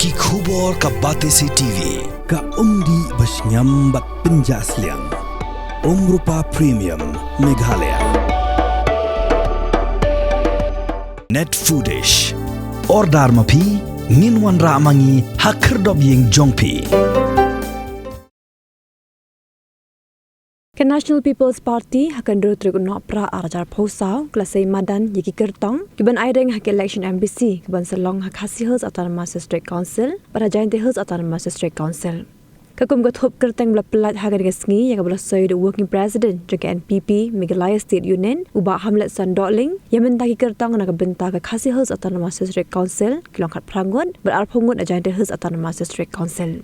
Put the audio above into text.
Ki khubor ka Batesi TV. Ka umdi basnyam bak penjasliang. Rupa Premium Meghalaya. Net Foodish. Ordar mapi nginwan ramangi hakerdob yeng jongpi. Ke National People's Party akan terus nak pra arajar posau kelasai madan yaki Kyrtong kiban Aireng hak Election MBC kiban selong hak Khadc Autonomous District Council pada Jhadc Autonomous District Council. Kakum gotop Kyrtong bela pelat hak gasngi yang bela soy the working president juga NPP Meghalaya State Union ubah hamlet sandokling yang mentaki Kyrtong nak bentak ke Khadc Autonomous District Council kilongkat prangut berarpungut Jhadc Autonomous District Council.